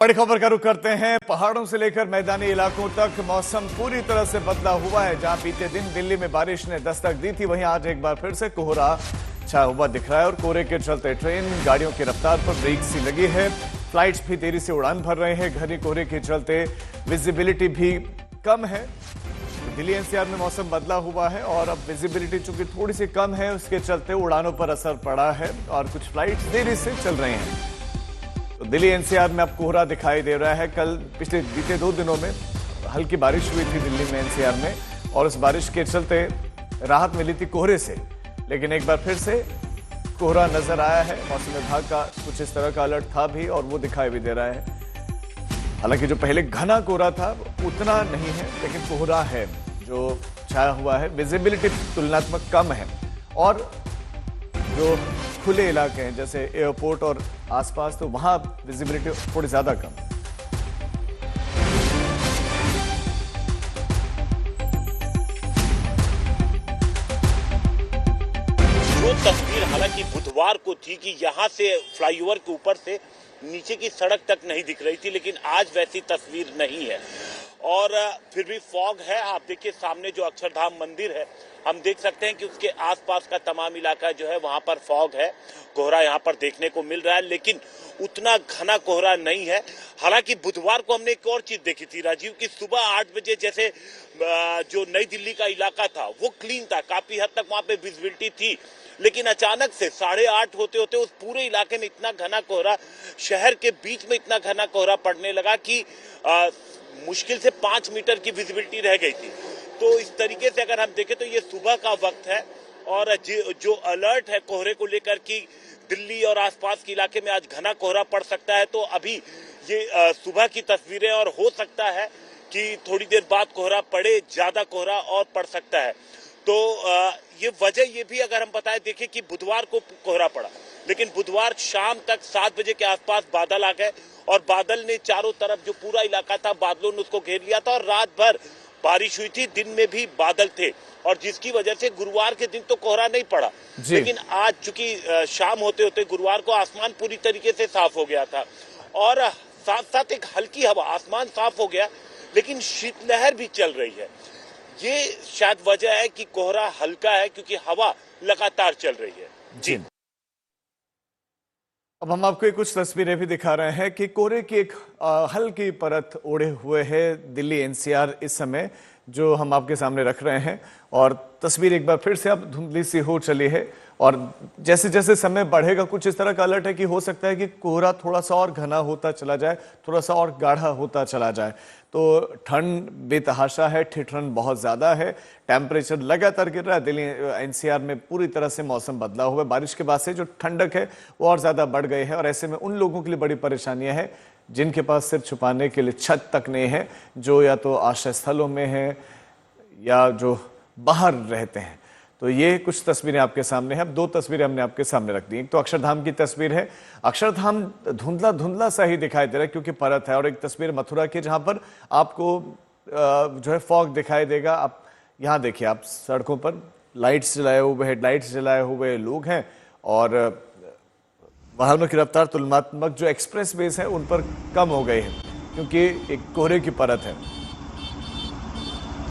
बड़ी खबर का रुख करते हैं। पहाड़ों से लेकर मैदानी इलाकों तक मौसम पूरी तरह से बदला हुआ है। जहां बीते दिन दिल्ली में बारिश ने दस्तक दी थी, वहीं आज एक बार फिर से कोहरा छाया हुआ दिख रहा है और कोहरे के चलते ट्रेन गाड़ियों की रफ्तार पर ब्रेक सी लगी है। फ्लाइट्स भी देरी से उड़ान भर रहे हैं। घने कोहरे के चलते विजिबिलिटी भी कम है। दिल्ली एनसीआर में मौसम बदला हुआ है और अब विजिबिलिटी चूंकि थोड़ी सी कम है, उसके चलते उड़ानों पर असर पड़ा है और कुछ फ्लाइट्स देरी से चल रहे हैं। तो दिल्ली एनसीआर में अब कोहरा दिखाई दे रहा है। कल पिछले बीते 2 दिनों में हल्की बारिश हुई थी दिल्ली में एनसीआर में और उस बारिश के चलते राहत मिली थी कोहरे से, लेकिन एक बार फिर से कोहरा नजर आया है। मौसम विभाग का कुछ इस तरह का अलर्ट था भी और वो दिखाई भी दे रहा है। हालांकि जो पहले घना कोहरा था उतना नहीं है, लेकिन कोहरा है जो छाया हुआ है। विजिबिलिटी तुलनात्मक कम है और जो खुले इलाके हैं जैसे एयरपोर्ट और आसपास, तो वहां विजिबिलिटी थोड़ी ज्यादा कम है। जो तस्वीर हालांकि बुधवार को थी कि यहां से फ्लाईओवर के ऊपर से नीचे की सड़क तक नहीं दिख रही थी, लेकिन आज वैसी तस्वीर नहीं है और फिर भी फॉग है। आप देखिए सामने जो अक्षरधाम मंदिर है, हम देख सकते हैं कि उसके आसपास का तमाम इलाका जो है वहां पर फॉग है। कोहरा यहां पर देखने को मिल रहा है, लेकिन उतना घना कोहरा नहीं है। हालांकि बुधवार को हमने एक और चीज देखी थी राजीव, की सुबह 8 बजे जैसे जो नई दिल्ली का इलाका था वो क्लीन था, काफी हद तक वहां पे विजिबिलिटी थी, लेकिन अचानक से 8:30 होते होते उस पूरे इलाके में इतना घना कोहरा, शहर के बीच में इतना घना कोहरा पड़ने लगा कि मुश्किल से 5 मीटर की विजिबिलिटी रह गई थी। तो इस तरीके से अगर हम देखें तो ये सुबह का वक्त है और जो अलर्ट है कोहरे को लेकर कि दिल्ली और आसपास के इलाके में आज घना कोहरा पड़ सकता है, तो अभी ये सुबह की तस्वीरें और हो सकता है कि थोड़ी देर बाद कोहरा पड़े, ज्यादा कोहरा और पड़ सकता है। तो ये वजह ये भी अगर हम बताएं, देखें कि बुधवार को कोहरा पड़ा, लेकिन बुधवार शाम तक 7 बजे के आसपास बादल आ गए और बादल ने चारों तरफ जो पूरा इलाका था बादलों ने उसको घेर लिया था और रात भर बारिश हुई थी, दिन में भी बादल थे और जिसकी वजह से गुरुवार के दिन तो कोहरा नहीं पड़ा, लेकिन आज चूंकि शाम होते होते गुरुवार को आसमान पूरी तरीके से साफ हो गया था और साथ साथ एक हल्की हवा, आसमान साफ हो गया लेकिन शीतलहर भी चल रही है। ये शायद वजह है कि कोहरा हल्का है, क्योंकि हवा लगातार चल रही है। जी, अब हम आपको कुछ तस्वीरें भी दिखा रहे हैं कि कोहरे की एक हल्की परत ओढ़े हुए है दिल्ली एनसीआर इस समय, जो हम आपके सामने रख रहे हैं। और तस्वीर एक बार फिर से अब धुंधली सी हो चली है और जैसे जैसे समय बढ़ेगा कुछ इस तरह का अलर्ट है कि हो सकता है कि कोहरा थोड़ा सा और घना होता चला जाए, थोड़ा सा और गाढ़ा होता चला जाए। तो ठंड बेतहाशा है, ठिठुरन बहुत ज्यादा है, टेम्परेचर लगातार गिर रहा है। दिल्ली एनसीआर में पूरी तरह से मौसम बदला हुआ है। बारिश के बाद से जो ठंडक है वो और ज्यादा बढ़ गई है और ऐसे में उन लोगों के लिए बड़ी परेशानियां हैं जिनके पास सिर छुपाने के लिए छत तक नहीं है, जो या तो आश्रय स्थलों में है या जो बाहर रहते हैं। तो ये कुछ तस्वीरें आपके सामने हैं। अब 2 तस्वीरें हमने आपके सामने रख दी। एक तो अक्षरधाम की तस्वीर है। अक्षरधाम धुंधला धुंधला सा ही दिखाई दे रहा है क्योंकि परत है, और एक तस्वीर मथुरा की जहां पर आपको जो है फॉग दिखाई देगा। आप यहाँ देखिए, आप सड़कों पर लाइट्स जलाए हुए, हेडलाइट्स जलाए हुए लोग हैं और वाहनों की रफ्तार तुलनात्मक जो एक्सप्रेस वेज है उन पर कम हो गई है क्योंकि एक कोहरे की परत है।